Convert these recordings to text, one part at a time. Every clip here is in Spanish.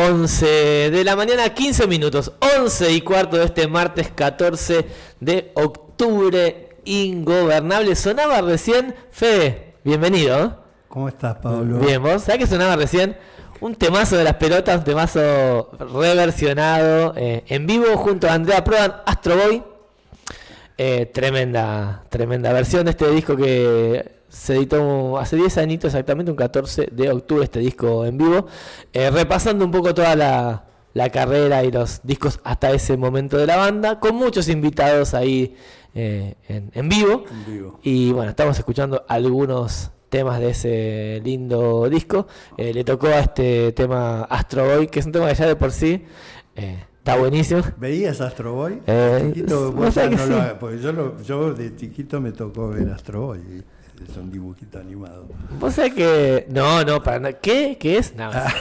11 de la mañana, 15 minutos, 11 y cuarto de este martes 14 de octubre, ingobernable. Sonaba recién, Fede, bienvenido. ¿Cómo estás, Pablo? Bien, ¿vos? ¿Sabés que sonaba recién? Un temazo de las pelotas, un temazo reversionado en vivo junto a Andrea Prodan, Astro Boy. Tremenda versión de este disco que se editó hace 10 añitos exactamente, un 14 de octubre, este disco en vivo, repasando un poco toda la carrera y los discos hasta ese momento de la banda, con muchos invitados ahí en vivo. Y bueno, estamos escuchando algunos temas de ese lindo disco. Le tocó a este tema Astro Boy, que es un tema que ya de por sí está buenísimo. ¿Veías Astro Boy? Chiquito, no sí. Porque yo de chiquito me tocó ver Astro Boy. Es un dibujito animado. Vos sabés que... No, para nada. ¿Qué es? Nada.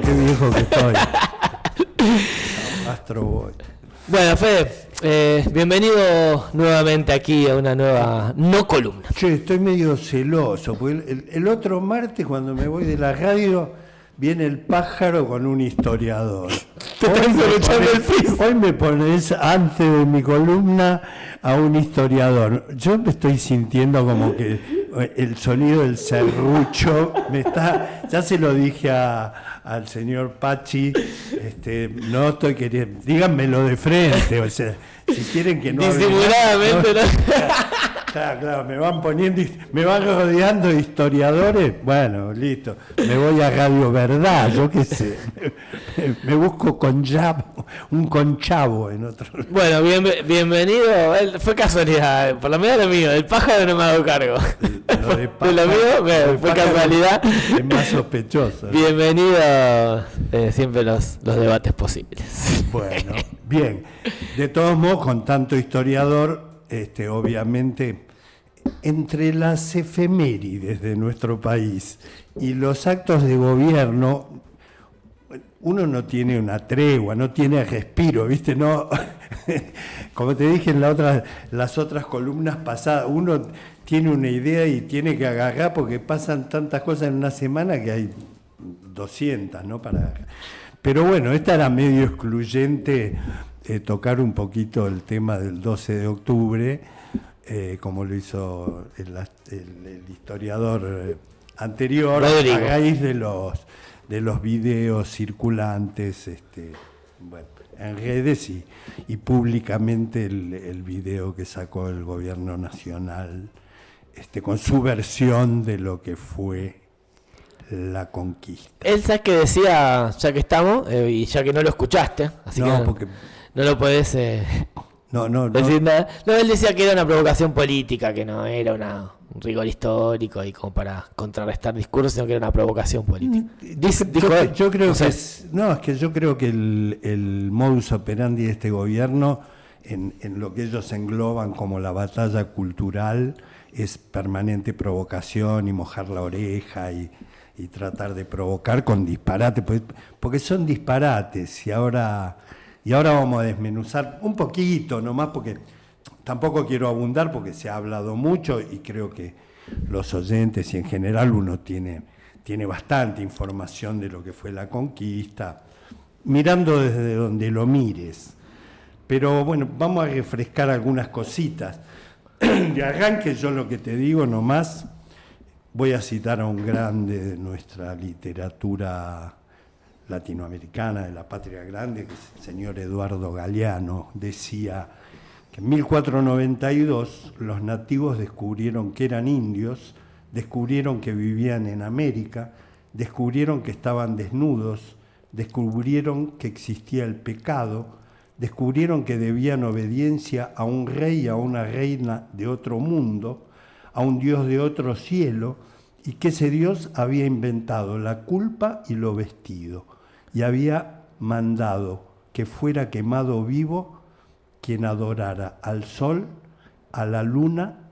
Qué viejo que estoy. Astro Boy. Bueno, Fede, bienvenido nuevamente aquí a una nueva no columna. Che, estoy medio celoso, porque el otro martes cuando me voy de la radio viene el pájaro con un historiador. Hoy me pones antes de mi columna a un historiador. Yo me estoy sintiendo como que el sonido del serrucho me está... Ya se lo dije al señor Pachi, no estoy queriendo... Díganmelo de frente, o sea, si quieren que no... Disimuladamente, Claro, me van rodeando historiadores. Bueno, listo. Me voy a Radio Verdad, yo qué sé. Me busco un conchavo en otro. Bueno, bienvenido. Fue casualidad, por lo menos lo mío. El pájaro no me ha dado cargo. Lo mío fue casualidad. Es más sospechoso. Bienvenido siempre los debates posibles. Bueno, bien. De todos modos, con tanto historiador... obviamente, entre las efemérides de nuestro país y los actos de gobierno, uno no tiene una tregua, no tiene respiro, ¿viste? No, como te dije en las otras columnas pasadas, uno tiene una idea y tiene que agarrar porque pasan tantas cosas en una semana que hay 200, ¿no? Pero bueno, esta era medio excluyente. Tocar un poquito el tema del 12 de octubre, como lo hizo el historiador anterior, Rodrigo. A raíz de los videos circulantes en redes y públicamente el video que sacó el gobierno nacional con su versión de lo que fue la conquista. Elsa que decía, ya que estamos, y ya que no lo escuchaste, así no, que porque no lo podés decir nada. No, él decía que era una provocación política, que no era un rigor histórico y como para contrarrestar discursos, sino que era una provocación política. Yo creo que el modus operandi de este gobierno, en lo que ellos engloban como la batalla cultural, es permanente provocación y mojar la oreja y tratar de provocar con disparates, porque son disparates y ahora vamos a desmenuzar un poquito nomás, porque tampoco quiero abundar porque se ha hablado mucho y creo que los oyentes y en general uno tiene bastante información de lo que fue la conquista, mirando desde donde lo mires. Pero bueno, vamos a refrescar algunas cositas. De arranque yo lo que te digo nomás, voy a citar a un grande de nuestra literatura latinoamericana, de la patria grande, que es el señor Eduardo Galeano. Decía que en 1492 los nativos descubrieron que eran indios, descubrieron que vivían en América, descubrieron que estaban desnudos, descubrieron que existía el pecado, descubrieron que debían obediencia a un rey y a una reina de otro mundo, a un Dios de otro cielo, y que ese Dios había inventado la culpa y lo vestido, y había mandado que fuera quemado vivo quien adorara al sol, a la luna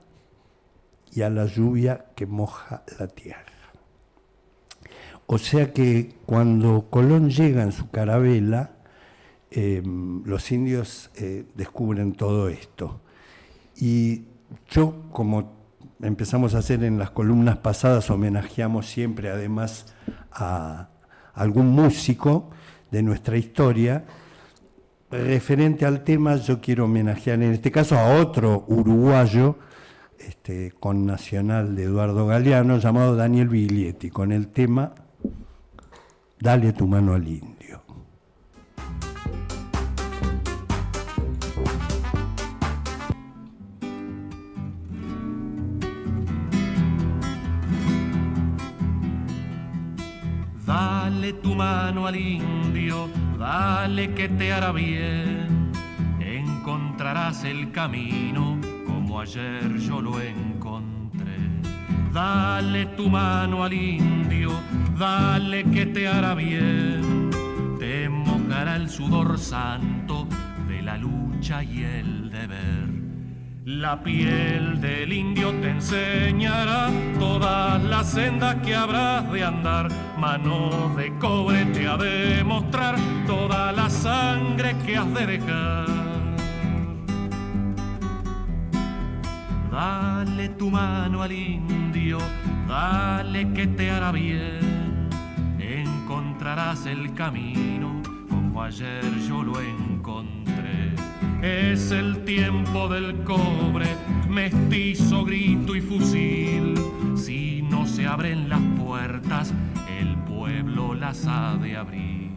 y a la lluvia que moja la tierra. O sea que cuando Colón llega en su carabela, los indios descubren todo esto. Y yo, como empezamos a hacer en las columnas pasadas, homenajeamos siempre además a algún músico de nuestra historia. Referente al tema, yo quiero homenajear en este caso a otro uruguayo, connacional de Eduardo Galeano, llamado Daniel Biglietti, con el tema Dale tu mano al indio. Dale tu mano al indio, dale que te hará bien. Encontrarás el camino como ayer yo lo encontré. Dale tu mano al indio, dale que te hará bien. Te mojará el sudor santo de la lucha y el deber. La piel del indio te enseñará todas las sendas que habrás de andar. Mano de cobre te ha de mostrar toda la sangre que has de dejar. Dale tu mano al indio, dale que te hará bien. Encontrarás el camino como ayer yo lo encontré. Es el tiempo del cobre, mestizo, grito y fusil. Si no se abren las puertas, el pueblo las ha de abrir.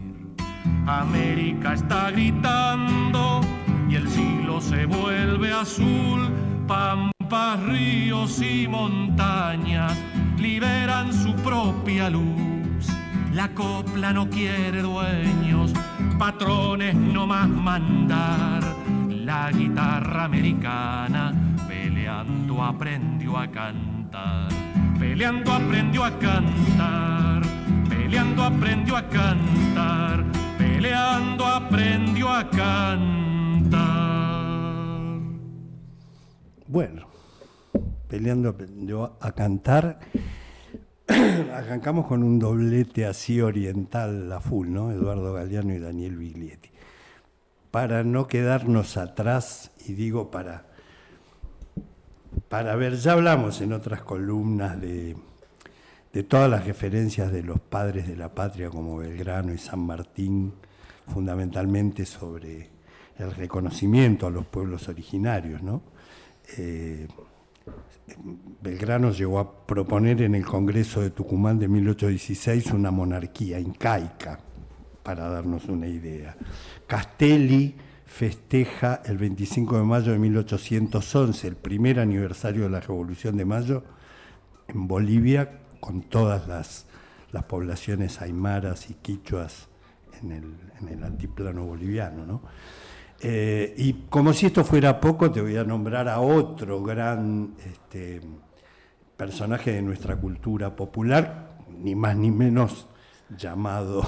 América está gritando y el cielo se vuelve azul. Pampas, ríos y montañas liberan su propia luz. La copla no quiere dueños, patrones no más mandar. La guitarra americana peleando aprendió a cantar. Peleando aprendió a cantar. Peleando aprendió a cantar. Peleando aprendió a cantar. Bueno, peleando aprendió a cantar. Arrancamos con un doblete así oriental a full, ¿no? Eduardo Galeano y Daniel Biglietti. Para no quedarnos atrás, y digo para ver, ya hablamos en otras columnas de todas las referencias de los padres de la patria como Belgrano y San Martín, fundamentalmente sobre el reconocimiento a los pueblos originarios, ¿no? Belgrano llegó a proponer en el Congreso de Tucumán de 1816 una monarquía incaica, para darnos una idea. Castelli festeja el 25 de mayo de 1811, el primer aniversario de la Revolución de Mayo, en Bolivia, con todas las poblaciones aymaras y quichuas en el altiplano boliviano, ¿no? Y como si esto fuera poco, te voy a nombrar a otro gran personaje de nuestra cultura popular, ni más ni menos llamado,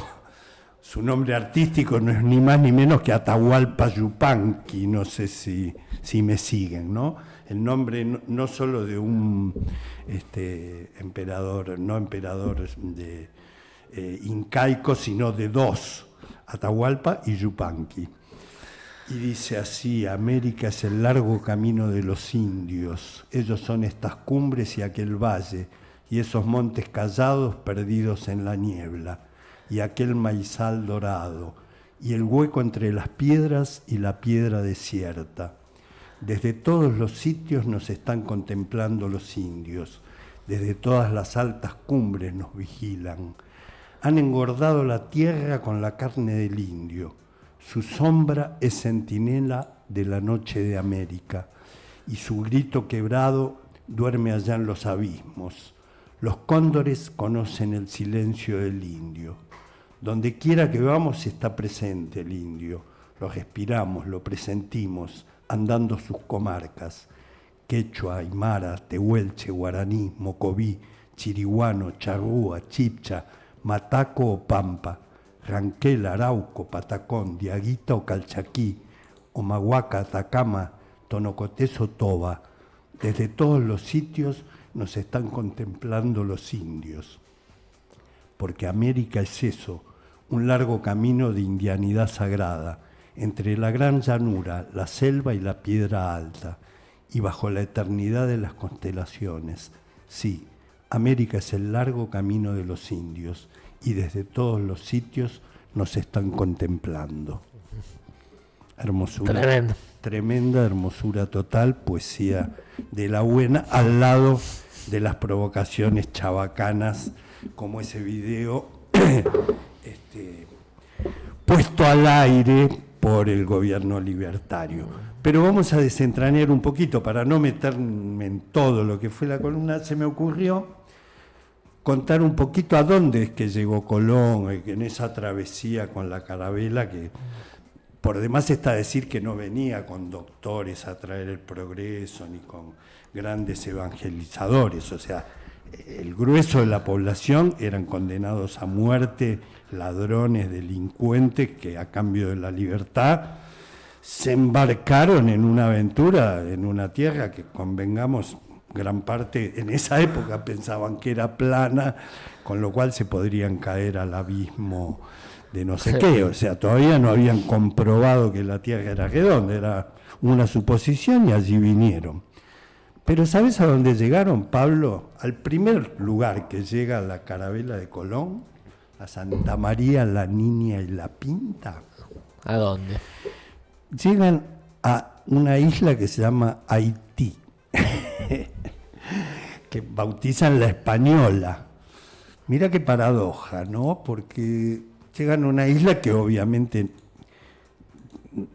su nombre artístico no es ni más ni menos que Atahualpa Yupanqui, no sé si me siguen, ¿no? El nombre no solo de un emperador incaico, sino de dos, Atahualpa y Yupanqui. Y dice así: América es el largo camino de los indios, ellos son estas cumbres y aquel valle, y esos montes callados perdidos en la niebla, y aquel maizal dorado, y el hueco entre las piedras y la piedra desierta. Desde todos los sitios nos están contemplando los indios, desde todas las altas cumbres nos vigilan. Han engordado la tierra con la carne del indio. Su sombra es centinela de la noche de América, y su grito quebrado duerme allá en los abismos. Los cóndores conocen el silencio del indio. Donde quiera que vamos está presente el indio. Lo respiramos, lo presentimos, andando sus comarcas. Quechua, aymara, tehuelche, guaraní, mocoví, chiriguano, charrúa, chipcha, mataco o pampa, ranquel, arauco, patacón, diaguita o calchaquí, omahuaca, atacama, tonocotés o toba. Desde todos los sitios nos están contemplando los indios. Porque América es eso, un largo camino de indianidad sagrada, entre la gran llanura, la selva y la piedra alta, y bajo la eternidad de las constelaciones. Sí, América es el largo camino de los indios y desde todos los sitios nos están contemplando. Hermosura. Tremendo. Tremenda hermosura total, poesía de la buena, al lado de las provocaciones chabacanas, como ese video puesto al aire por el gobierno libertario. Pero vamos a desentrañar un poquito, para no meterme en todo lo que fue la columna. Se me ocurrió contar un poquito a dónde es que llegó Colón, en esa travesía con la carabela, que por demás está decir que no venía con doctores a traer el progreso, ni con grandes evangelizadores. O sea, el grueso de la población eran condenados a muerte, ladrones, delincuentes, que a cambio de la libertad se embarcaron en una aventura, en una tierra que, convengamos, gran parte en esa época pensaban que era plana, con lo cual se podrían caer al abismo de no sé qué. O sea, todavía no habían comprobado que la tierra era redonda, era una suposición, y allí vinieron. Pero ¿sabes a dónde llegaron, Pablo? Al primer lugar que llega la carabela de Colón, a Santa María, la Niña y la Pinta. ¿A dónde? Llegan a una isla que se llama Haití, que bautizan la Española. Mira qué paradoja, ¿no? Porque llegan a una isla que obviamente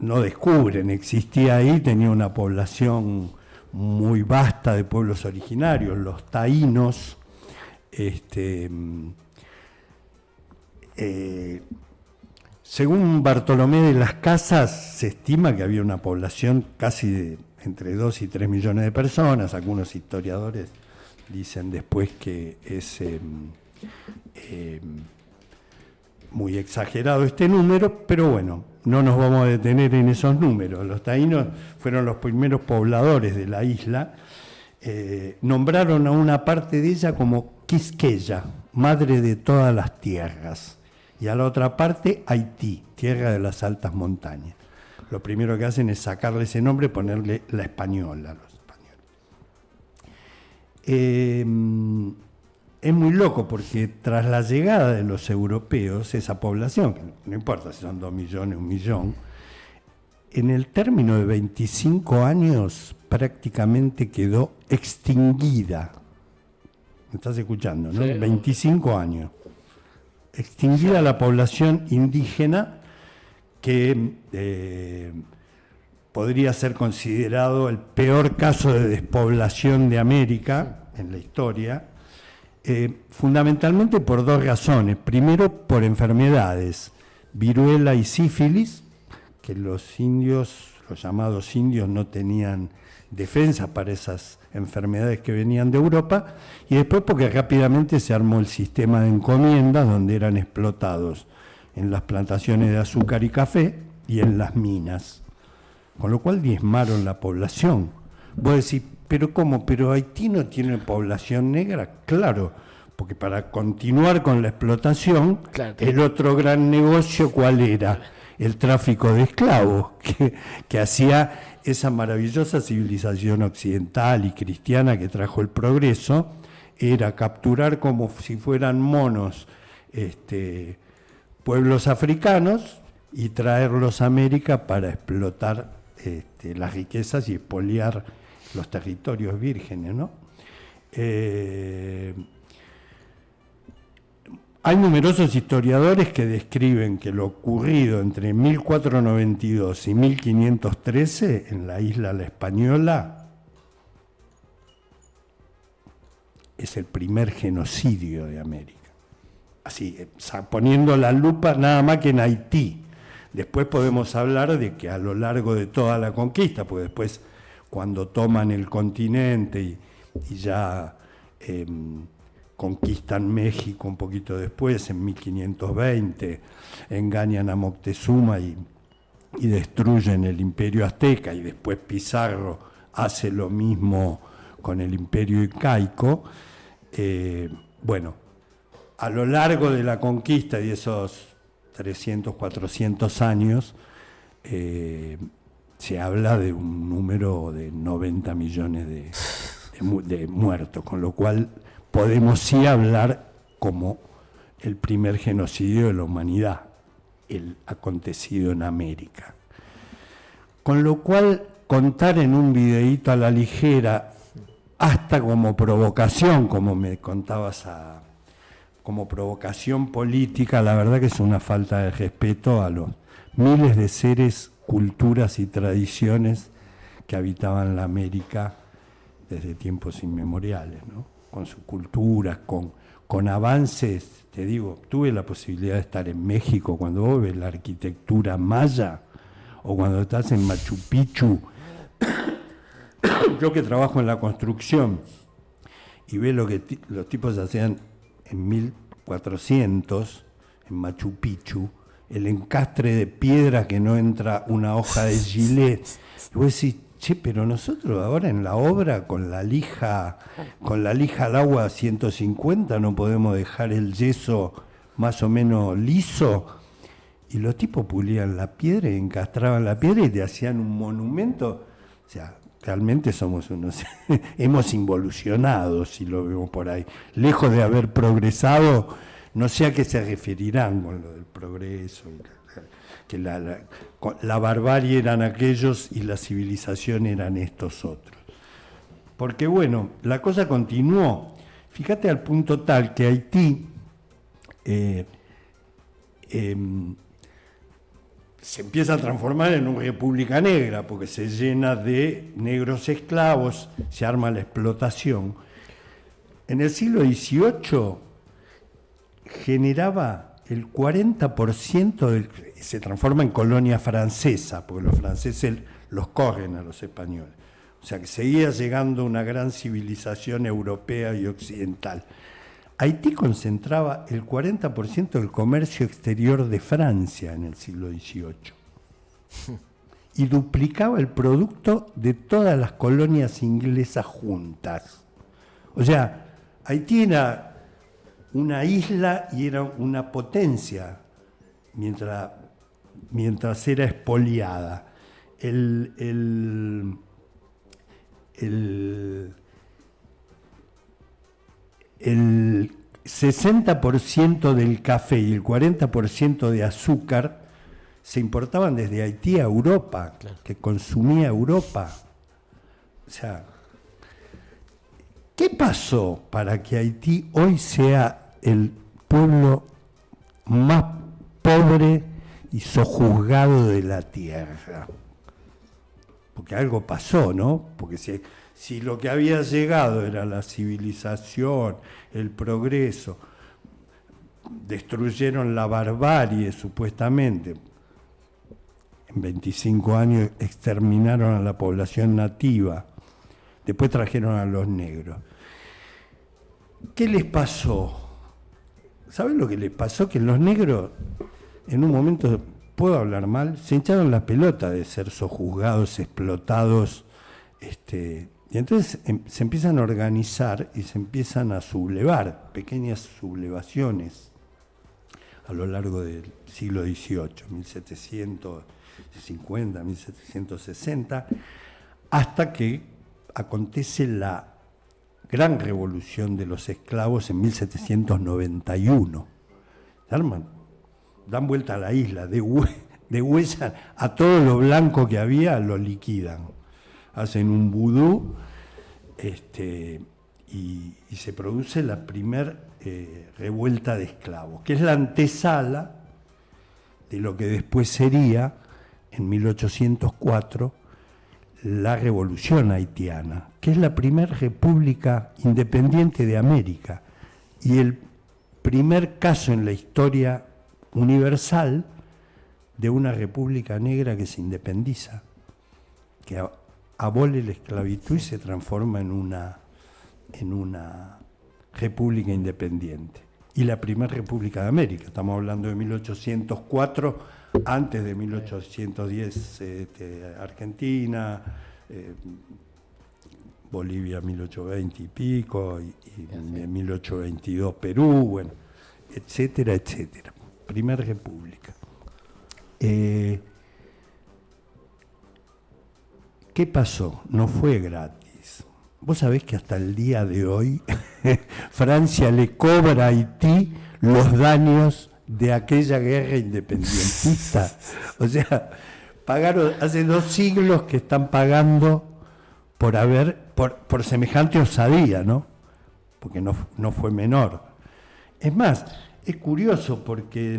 no descubren, existía ahí, tenía una población muy vasta de pueblos originarios, los taínos. Según Bartolomé de las Casas, se estima que había una población casi de entre 2 y 3 millones de personas. Algunos historiadores dicen después que es muy exagerado este número, pero bueno, no nos vamos a detener en esos números. Los taínos fueron los primeros pobladores de la isla. Nombraron a una parte de ella como Quisqueya, madre de todas las tierras, y a la otra parte Haití, tierra de las altas montañas. Lo primero que hacen es sacarle ese nombre y ponerle la Española a los españoles. Es muy loco porque tras la llegada de los europeos, esa población, que no importa si son 2 millones, 1 millón, en el término de 25 años prácticamente quedó extinguida. ¿Me estás escuchando, no? Sí. 25 años. Extinguida la población indígena, que podría ser considerado el peor caso de despoblación de América en la historia, fundamentalmente por 2 razones. Primero, por enfermedades, viruela y sífilis, que los indios, los llamados indios, no tenían defensa para esas enfermedades que venían de Europa, y después porque rápidamente se armó el sistema de encomiendas, donde eran explotados en las plantaciones de azúcar y café y en las minas, con lo cual diezmaron la población. Vos decís, ¿pero cómo? ¿Pero Haití no tiene población negra? Claro, porque para continuar con la explotación, claro, el otro gran negocio, ¿cuál era? El tráfico de esclavos, que hacía esa maravillosa civilización occidental y cristiana que trajo el progreso, era capturar como si fueran monos pueblos africanos y traerlos a América para explotar las riquezas y expoliar los territorios vírgenes, ¿no? Hay numerosos historiadores que describen que lo ocurrido entre 1492 y 1513 en la isla La Española es el primer genocidio de América. Así, poniendo la lupa nada más que en Haití. Después podemos hablar de que a lo largo de toda la conquista, porque después cuando toman el continente y ya conquistan México un poquito después, en 1520, engañan a Moctezuma y destruyen el imperio azteca, y después Pizarro hace lo mismo con el imperio incaico. Bueno, a lo largo de la conquista y esos 300, 400 años, se habla de un número de 90 millones de muertos, con lo cual podemos sí hablar como el primer genocidio de la humanidad, el acontecido en América. Con lo cual, contar en un videíto a la ligera, hasta como provocación, como me contabas, como provocación política, la verdad que es una falta de respeto a los miles de seres, culturas y tradiciones que habitaban la América desde tiempos inmemoriales, ¿no? Con su cultura, con avances. Te digo, tuve la posibilidad de estar en México cuando vos ves la arquitectura maya o cuando estás en Machu Picchu. Yo que trabajo en la construcción y ve lo que los tipos hacían en 1400 en Machu Picchu, el encastre de piedra que no entra una hoja de gilet. Y vos decís, che, pero nosotros ahora en la obra con la lija al agua 150 no podemos dejar el yeso más o menos liso. Y los tipos pulían la piedra y encastraban la piedra y te hacían un monumento. O sea, realmente somos unos... hemos involucionado, si lo vemos por ahí. Lejos de haber progresado, no sé a qué se referirán con lo del progreso. Que la barbarie eran aquellos y la civilización eran estos otros. Porque bueno, la cosa continuó. Fíjate al punto tal que Haití se empieza a transformar en una república negra, porque se llena de negros esclavos, se arma la explotación. En el siglo XVIII generaba el 40% se transforma en colonia francesa, porque los franceses los corren a los españoles. O sea que seguía llegando una gran civilización europea y occidental. Haití concentraba el 40% del comercio exterior de Francia en el siglo XVIII y duplicaba el producto de todas las colonias inglesas juntas. O sea, Haití era una isla y era una potencia mientras era expoliada. El 60% del café y el 40% de azúcar se importaban desde Haití a Europa, claro, que consumía Europa. O sea, ¿qué pasó para que Haití hoy sea el pueblo más pobre y sojuzgado de la tierra? Porque algo pasó, ¿no? Porque si lo que había llegado era la civilización, el progreso, destruyeron la barbarie supuestamente, en 25 años exterminaron a la población nativa, después trajeron a los negros. ¿Qué les pasó? ¿Saben lo que les pasó? Que los negros, en un momento, puedo hablar mal, se hincharon la pelota de ser sojuzgados, explotados, y entonces se empiezan a organizar y se empiezan a sublevar, pequeñas sublevaciones a lo largo del siglo XVIII, 1750, 1760, hasta que acontece la gran revolución de los esclavos en 1791. Dan vuelta a la isla, degüellan a todo lo blanco que había, lo liquidan. Hacen un vudú y se produce la primer revuelta de esclavos, que es la antesala de lo que después sería, en 1804, la Revolución Haitiana, que es la primera república independiente de América y el primer caso en la historia universal de una república negra que se independiza, que abole la esclavitud y se transforma en una república independiente. Y la primera república de América, estamos hablando de 1804, antes de 1810 Argentina, Bolivia 1820 y pico, y en 1822 Perú, bueno, etcétera, etcétera. Primera república. ¿Qué pasó? No fue gratis. Vos sabés que hasta el día de hoy Francia le cobra a Haití los daños de aquella guerra independentista. O sea, pagaron hace 2 siglos que están pagando por semejante osadía, ¿no? Porque no fue menor. Es más, es curioso porque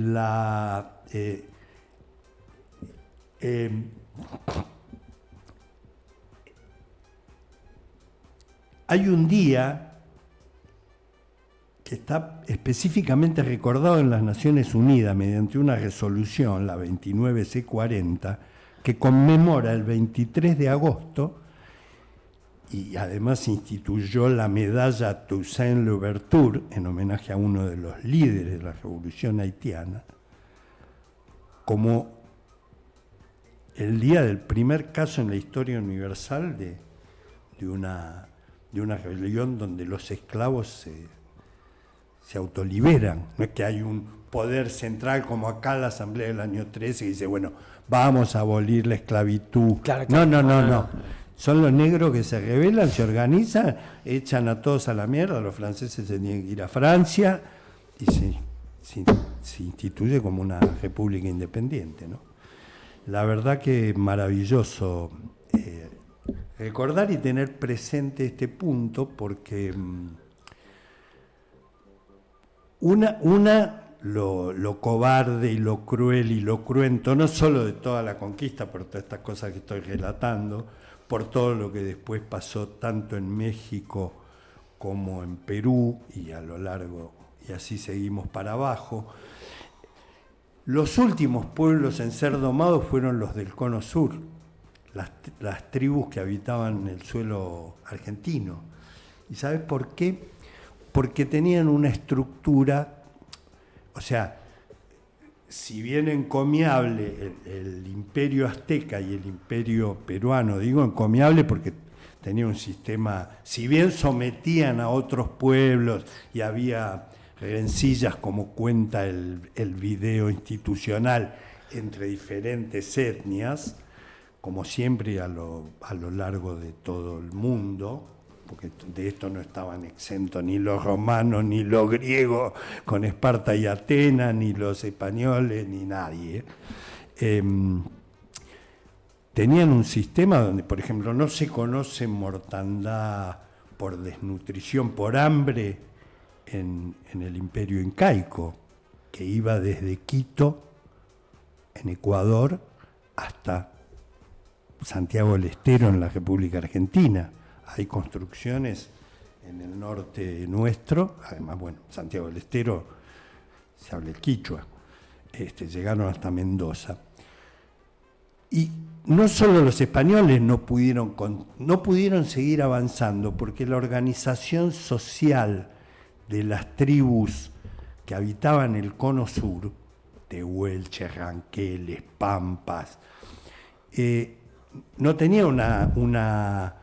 hay un día que está específicamente recordado en las Naciones Unidas mediante una resolución, la 29C40, que conmemora el 23 de agosto y además instituyó la medalla Toussaint Louverture en homenaje a uno de los líderes de la revolución haitiana, como el día del primer caso en la historia universal de una rebelión donde los esclavos se autoliberan. No es que hay un poder central como acá la Asamblea del año 13 que dice, bueno, vamos a abolir la esclavitud. Claro, no. Son los negros que se rebelan, se organizan, echan a todos a la mierda, los franceses se tienen que ir a Francia y se instituye como una república independiente, ¿no? La verdad que maravilloso recordar y tener presente este punto porque lo cobarde y lo cruel y lo cruento, no solo de toda la conquista, por todas estas cosas que estoy relatando, por todo lo que después pasó tanto en México como en Perú y a lo largo, y así seguimos para abajo. Los últimos pueblos en ser domados fueron los del Cono Sur, las tribus que habitaban el suelo argentino. ¿Y sabes por qué? Porque tenían una estructura, o sea, si bien encomiable el imperio azteca y el imperio peruano, digo encomiable porque tenía un sistema, si bien sometían a otros pueblos y había rencillas como cuenta el video institucional entre diferentes etnias, como siempre a lo largo de todo el mundo, porque de esto no estaban exentos ni los romanos, ni los griegos con Esparta y Atenas, ni los españoles, ni nadie. Tenían un sistema donde, por ejemplo, no se conoce mortandad por desnutrición, por hambre en el imperio incaico, que iba desde Quito, en Ecuador, hasta Santiago del Estero, en la República Argentina. Hay construcciones en el norte nuestro, además, bueno, Santiago del Estero se habla el quichua, llegaron hasta Mendoza. Y no solo los españoles no pudieron seguir avanzando, porque la organización social de las tribus que habitaban el Cono Sur, tehuelches, ranqueles, pampas, no tenía una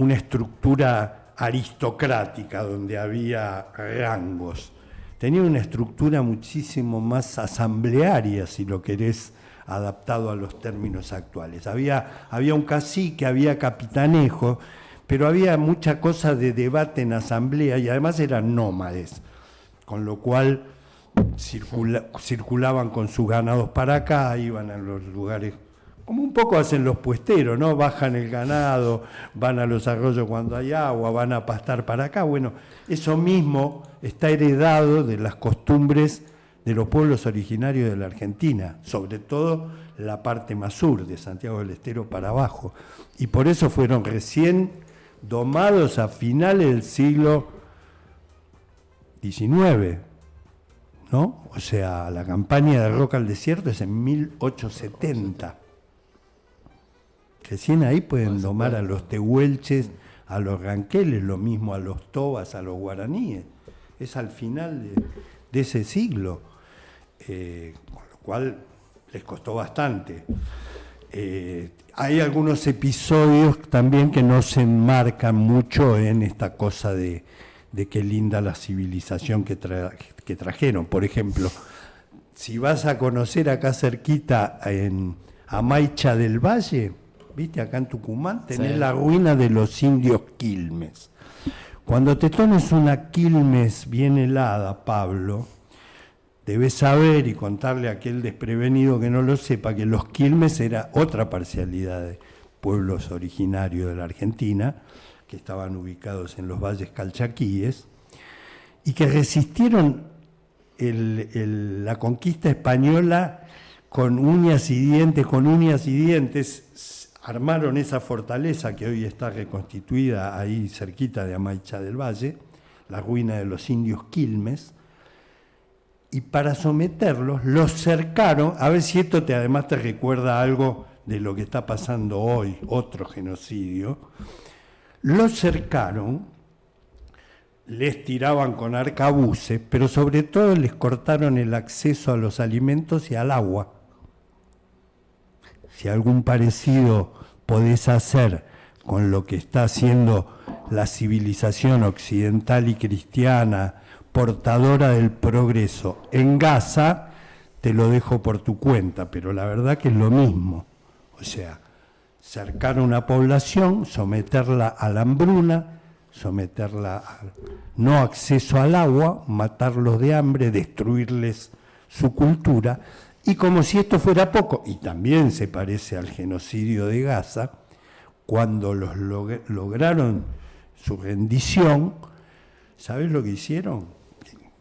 estructura aristocrática donde había rangos. Tenía una estructura muchísimo más asamblearia, si lo querés, adaptado a los términos actuales. Había un cacique, había capitanejo, pero había mucha cosa de debate en asamblea y además eran nómades, con lo cual circulaban con sus ganados para acá, iban a los lugares, como un poco hacen los puesteros, ¿no? Bajan el ganado, van a los arroyos cuando hay agua, van a pastar para acá. Bueno, eso mismo está heredado de las costumbres de los pueblos originarios de la Argentina, sobre todo la parte más sur, de Santiago del Estero para abajo. Y por eso fueron recién domados a finales del siglo XIX, ¿no? O sea, la campaña de Roca al Desierto es en 1870. Recién ahí pueden domar a los tehuelches, a los ranqueles, lo mismo a los tobas, a los guaraníes. Es al final de ese siglo, con lo cual les costó bastante. Hay algunos episodios también que no se enmarcan mucho en esta cosa de qué linda la civilización que trajeron. Por ejemplo, si vas a conocer acá cerquita a Maicha del Valle, ¿viste? Acá en Tucumán tenés la ruina de los indios Quilmes. Cuando te tomes una Quilmes bien helada, Pablo, debes saber y contarle a aquel desprevenido que no lo sepa que los Quilmes era otra parcialidad de pueblos originarios de la Argentina, que estaban ubicados en los valles calchaquíes, y que resistieron la conquista española con uñas y dientes, armaron esa fortaleza que hoy está reconstituida ahí cerquita de Amaicha del Valle, la ruina de los indios Quilmes, y para someterlos los cercaron. A ver si esto además te recuerda algo de lo que está pasando hoy, otro genocidio. Los cercaron, les tiraban con arcabuces, pero sobre todo les cortaron el acceso a los alimentos y al agua. Si algún parecido podés hacer con lo que está haciendo la civilización occidental y cristiana, portadora del progreso en Gaza, te lo dejo por tu cuenta, pero la verdad que es lo mismo. O sea, cercar a una población, someterla a la hambruna, someterla al no acceso al agua, matarlos de hambre, destruirles su cultura, y como si esto fuera poco, y también se parece al genocidio de Gaza, cuando los lograron su rendición, ¿sabes lo que hicieron?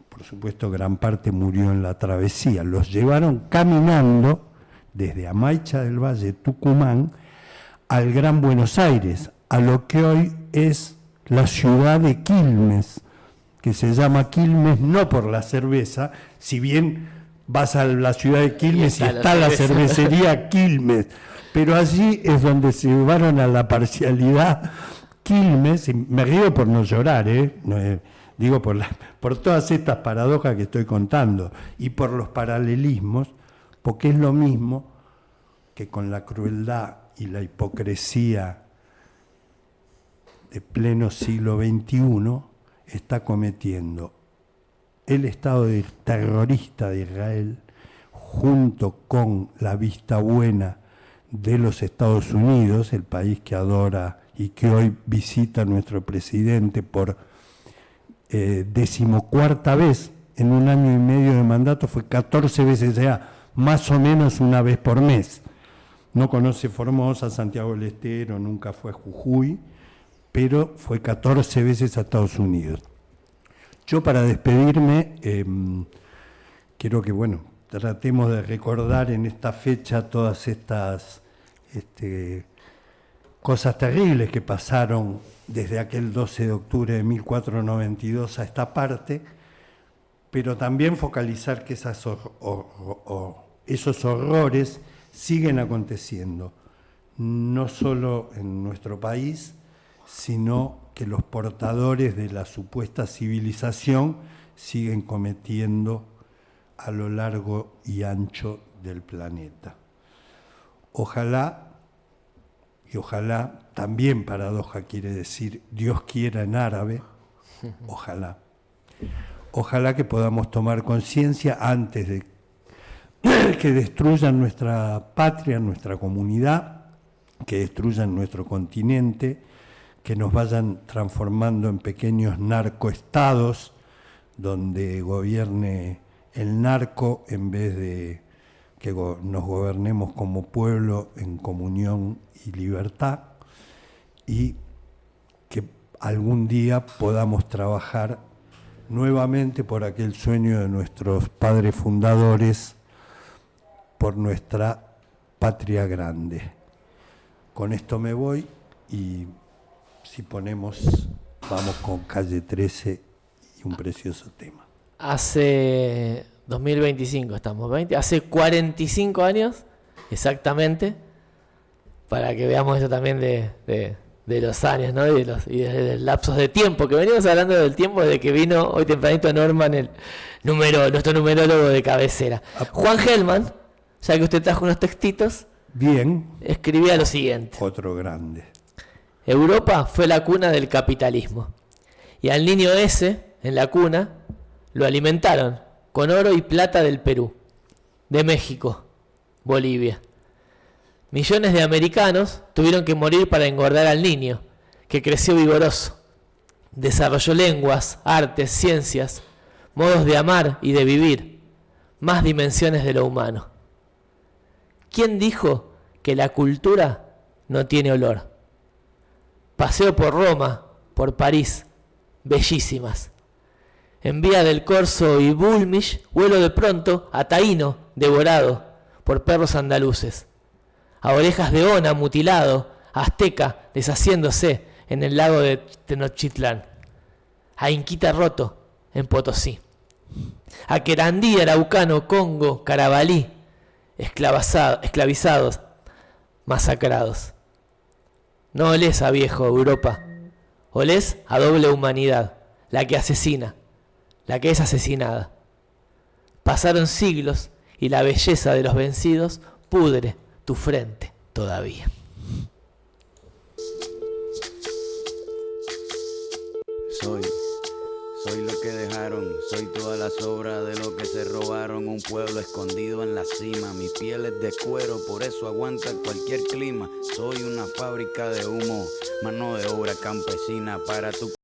Por supuesto, gran parte murió en la travesía. Los llevaron caminando desde Amaicha del Valle, Tucumán, al Gran Buenos Aires, a lo que hoy es la ciudad de Quilmes, que se llama Quilmes no por la cerveza, si bien vas a la ciudad de Quilmes y está la cervecería Quilmes, pero allí es donde se llevaron a la parcialidad Quilmes, y me río por no llorar, digo por todas estas paradojas que estoy contando y por los paralelismos, porque es lo mismo que con la crueldad y la hipocresía de pleno siglo XXI está cometiendo el Estado terrorista de Israel junto con la vista buena de los Estados Unidos, el país que adora y que hoy visita a nuestro presidente por 14ª vez en un año y medio de mandato, fue 14 veces ya, más o menos una vez por mes. No conoce Formosa, Santiago del Estero, nunca fue a Jujuy, pero fue 14 veces a Estados Unidos. Yo, para despedirme, quiero que, tratemos de recordar en esta fecha todas estas cosas terribles que pasaron desde aquel 12 de octubre de 1492 a esta parte, pero también focalizar que esos horrores siguen aconteciendo, no solo en nuestro país, sino que los portadores de la supuesta civilización siguen cometiendo a lo largo y ancho del planeta. Ojalá, y ojalá, también paradoja quiere decir Dios quiera en árabe, ojalá que podamos tomar conciencia antes de que destruyan nuestra patria, nuestra comunidad, que destruyan nuestro continente, que nos vayan transformando en pequeños narcoestados donde gobierne el narco en vez de que nos gobernemos como pueblo en comunión y libertad, y que algún día podamos trabajar nuevamente por aquel sueño de nuestros padres fundadores, por nuestra patria grande. Con esto me voy y si vamos con Calle 13 y un precioso tema. Hace 2025 estamos, hace 45 años exactamente, para que veamos eso también de los años, ¿no? y de los lapsos de tiempo, que venimos hablando del tiempo desde que vino hoy tempranito Norman, nuestro numerólogo de cabecera. Juan Gelman, ya que usted trajo unos textitos, bien, escribía lo siguiente. Otro grande. Europa fue la cuna del capitalismo, y al niño ese, en la cuna, lo alimentaron con oro y plata del Perú, de México, Bolivia. Millones de americanos tuvieron que morir para engordar al niño, que creció vigoroso. Desarrolló lenguas, artes, ciencias, modos de amar y de vivir, más dimensiones de lo humano. ¿Quién dijo que la cultura no tiene olor? Paseo por Roma, por París, bellísimas. En vía del Corso y Bulmish, vuelo de pronto a Taíno, devorado por perros andaluces. A Orejas de Ona, mutilado, a Azteca, deshaciéndose en el lago de Tenochtitlán. A Inquita roto, en Potosí. A Querandí, Araucano, Congo, Carabalí, esclavizados, masacrados. No olés a viejo Europa, olés a doble humanidad, la que asesina, la que es asesinada. Pasaron siglos y la belleza de los vencidos pudre tu frente todavía. Soy lo que dejaron, soy toda la sobra de lo que se robaron. Un pueblo escondido en la cima, mi piel es de cuero, por eso aguanta cualquier clima. Soy una fábrica de humo, mano de obra campesina para tu